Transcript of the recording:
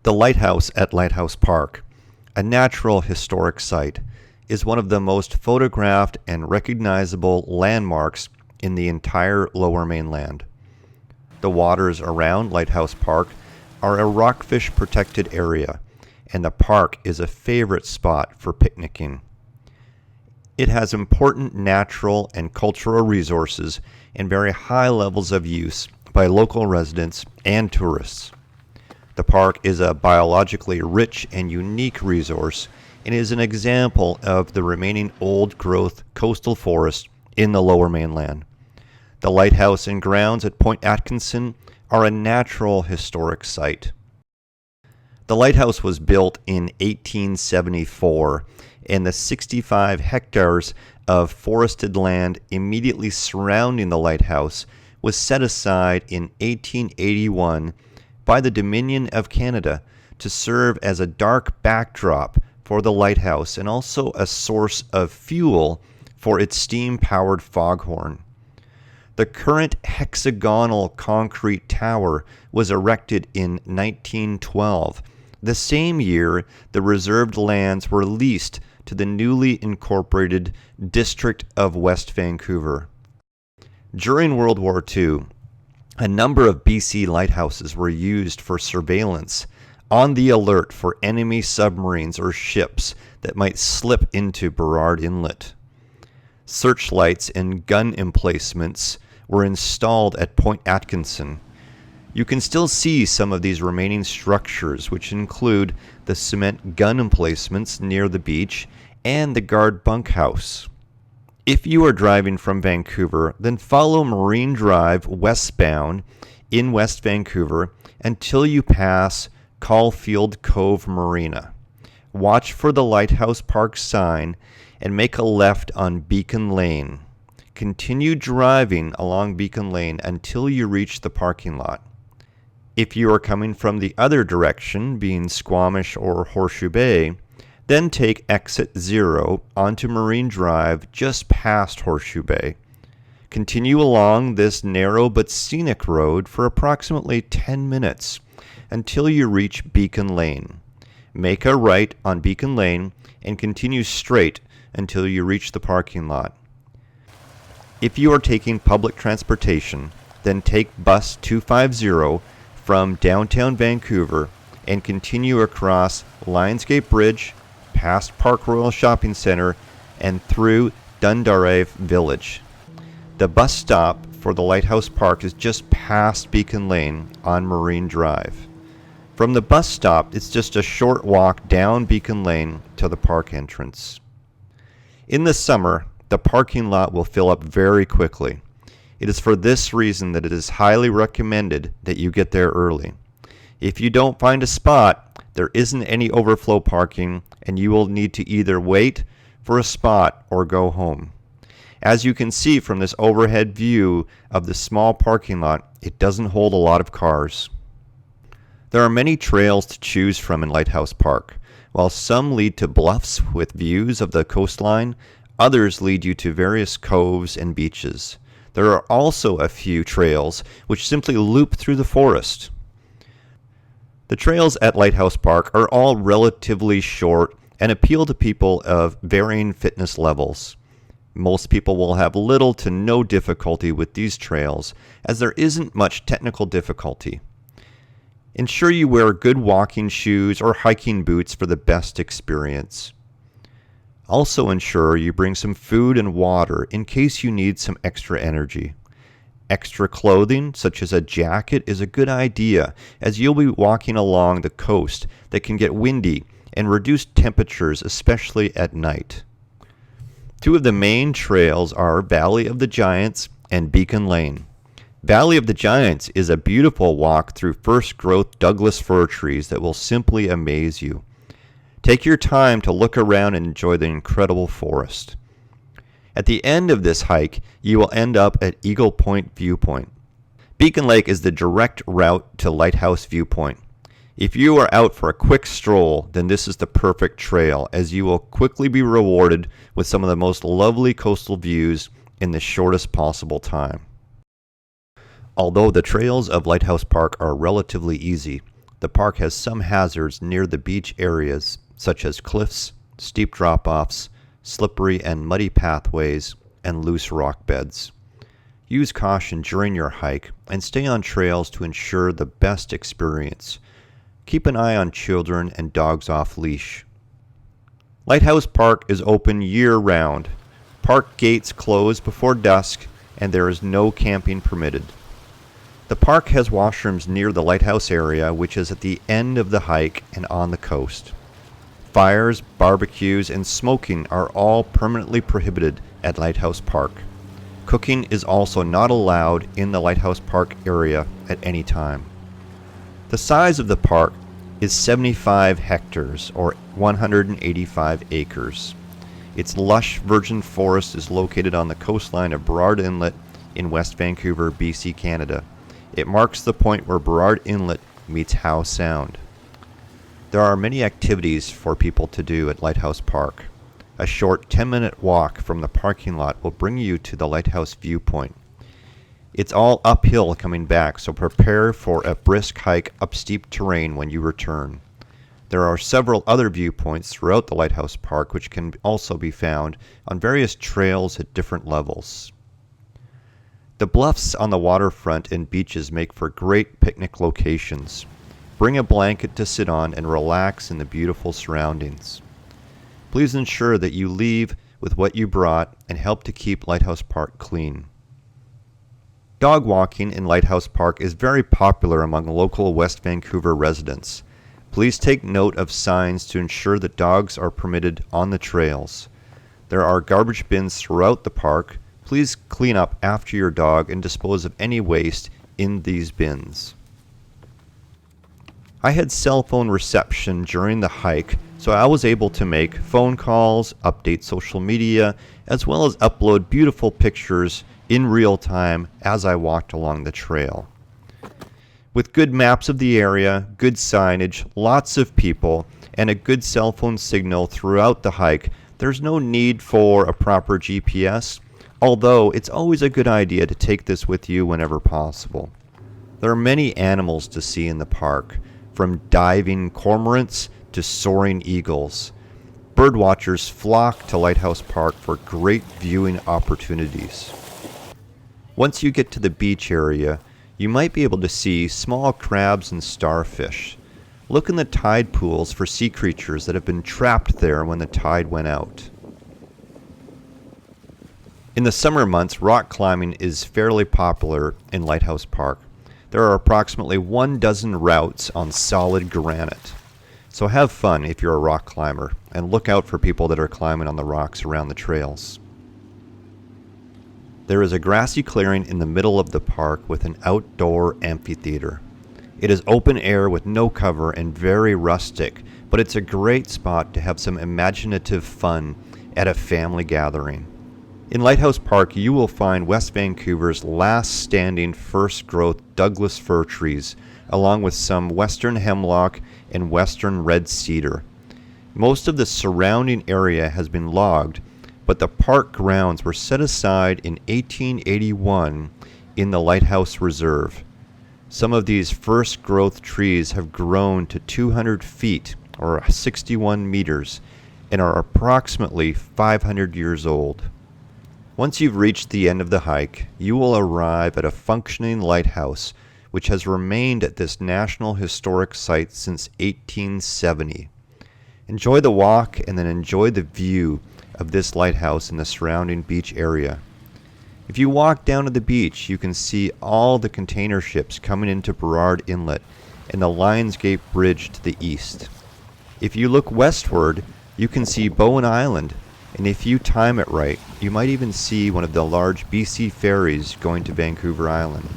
The lighthouse at Lighthouse Park, a natural historic site, is one of the most photographed and recognizable landmarks in the entire Lower Mainland. The waters around Lighthouse Park are a rockfish protected area, and the park is a favorite spot for picnicking. It has important natural and cultural resources and very high levels of use by local residents and tourists. The park is a biologically rich and unique resource and is an example of the remaining old-growth coastal forest in the Lower Mainland. The lighthouse and grounds at Point Atkinson are a natural historic site. The lighthouse was built in 1874, and the 65 hectares of forested land immediately surrounding the lighthouse was set aside in 1881 by the Dominion of Canada to serve as a dark backdrop for the lighthouse and also a source of fuel for its steam-powered foghorn. The current hexagonal concrete tower was erected in 1912. The same year, the reserved lands were leased to the newly incorporated District of West Vancouver. During World War II, a number of BC lighthouses were used for surveillance, on the alert for enemy submarines or ships that might slip into Burrard Inlet. Searchlights and gun emplacements were installed at Point Atkinson. You can still see some of these remaining structures, which include the cement gun emplacements near the beach and the guard bunkhouse. If you are driving from Vancouver, then follow Marine Drive westbound in West Vancouver until you pass Caulfield Cove Marina. Watch for the Lighthouse Park sign and make a left on Beacon Lane. Continue driving along Beacon Lane until you reach the parking lot. If you are coming from the other direction, being Squamish or Horseshoe Bay, then take exit 0 onto Marine Drive just past Horseshoe Bay. Continue along this narrow but scenic road for approximately 10 minutes until you reach Beacon Lane. Make a right on Beacon Lane and continue straight until you reach the parking lot. If you are taking public transportation, then take bus 250 from downtown Vancouver and continue across Lionsgate Bridge, past Park Royal Shopping Centre, and through Dundarave Village. The bus stop for the Lighthouse Park is just past Beacon Lane on Marine Drive. From the bus stop, it's just a short walk down Beacon Lane to the park entrance. In the summer, the parking lot will fill up very quickly. It is for this reason that it is highly recommended that you get there early. If you don't find a spot, there isn't any overflow parking, and you will need to either wait for a spot or go home. As you can see from this overhead view of the small parking lot, it doesn't hold a lot of cars. There are many trails to choose from in Lighthouse Park. While some lead to bluffs with views of the coastline, others lead you to various coves and beaches. There are also a few trails which simply loop through the forest. The trails at Lighthouse Park are all relatively short and appeal to people of varying fitness levels. Most people will have little to no difficulty with these trails, as there isn't much technical difficulty. Ensure you wear good walking shoes or hiking boots for the best experience. Also ensure you bring some food and water in case you need some extra energy. Extra clothing, such as a jacket, is a good idea, as you'll be walking along the coast that can get windy and reduce temperatures, especially at night. Two of the main trails are Valley of the Giants and Beacon Lane. Valley of the Giants is a beautiful walk through first-growth Douglas fir trees that will simply amaze you. Take your time to look around and enjoy the incredible forest. At the end of this hike, you will end up at Eagle Point Viewpoint. Beacon Lake is the direct route to Lighthouse Viewpoint. If you are out for a quick stroll, then this is the perfect trail, as you will quickly be rewarded with some of the most lovely coastal views in the shortest possible time. Although the trails of Lighthouse Park are relatively easy, The park has some hazards near the beach areas, such as cliffs, steep drop-offs, slippery and muddy pathways, and loose rock beds. Use caution during your hike and stay on trails to ensure the best experience. Keep an eye on children and dogs off leash. Lighthouse Park is open year-round. Park gates close before dusk, and there is no camping permitted. The park has washrooms near the lighthouse area, which is at the end of the hike and on the coast. Fires, barbecues, and smoking are all permanently prohibited at Lighthouse Park. Cooking is also not allowed in the Lighthouse Park area at any time. The size of the park is 75 hectares, or 185 acres. Its lush virgin forest is located on the coastline of Burrard Inlet in West Vancouver, BC, Canada. It marks the point where Burrard Inlet meets Howe Sound. There are many activities for people to do at Lighthouse Park. A short 10-minute walk from the parking lot will bring you to the lighthouse viewpoint. It's all uphill coming back, so prepare for a brisk hike up steep terrain when you return. There are several other viewpoints throughout the Lighthouse Park which can also be found on various trails at different levels. The bluffs on the waterfront and beaches make for great picnic locations. Bring a blanket to sit on and relax in the beautiful surroundings. Please ensure that you leave with what you brought and help to keep Lighthouse Park clean. Dog walking in Lighthouse Park is very popular among local West Vancouver residents. Please take note of signs to ensure that dogs are permitted on the trails. There are garbage bins throughout the park. Please clean up after your dog and dispose of any waste in these bins. I had cell phone reception during the hike, so I was able to make phone calls, update social media, as well as upload beautiful pictures in real time as I walked along the trail. With good maps of the area, good signage, lots of people, and a good cell phone signal throughout the hike, there's no need for a proper GPS, although it's always a good idea to take this with you whenever possible. There are many animals to see in the park, from diving cormorants to soaring eagles. Birdwatchers flock to Lighthouse Park for great viewing opportunities. Once you get to the beach area, you might be able to see small crabs and starfish. Look in the tide pools for sea creatures that have been trapped there when the tide went out. In the summer months, rock climbing is fairly popular in Lighthouse Park. There are approximately 12 routes on solid granite. So have fun if you're a rock climber, and look out for people that are climbing on the rocks around the trails. There is a grassy clearing in the middle of the park with an outdoor amphitheater. It is open air with no cover and very rustic, but it's a great spot to have some imaginative fun at a family gathering. In Lighthouse Park, you will find West Vancouver's last standing first-growth Douglas fir trees, along with some western hemlock and western red cedar. Most of the surrounding area has been logged, but the park grounds were set aside in 1881 in the Lighthouse Reserve. Some of these first-growth trees have grown to 200 feet, or 61 meters, and are approximately 500 years old. Once you've reached the end of the hike, you will arrive at a functioning lighthouse which has remained at this National Historic Site since 1870. Enjoy the walk and then enjoy the view of this lighthouse in the surrounding beach area. If you walk down to the beach, you can see all the container ships coming into Burrard Inlet and the Lionsgate Bridge to the east. If you look westward, you can see Bowen Island, and if you time it right, you might even see one of the large BC ferries going to Vancouver Island.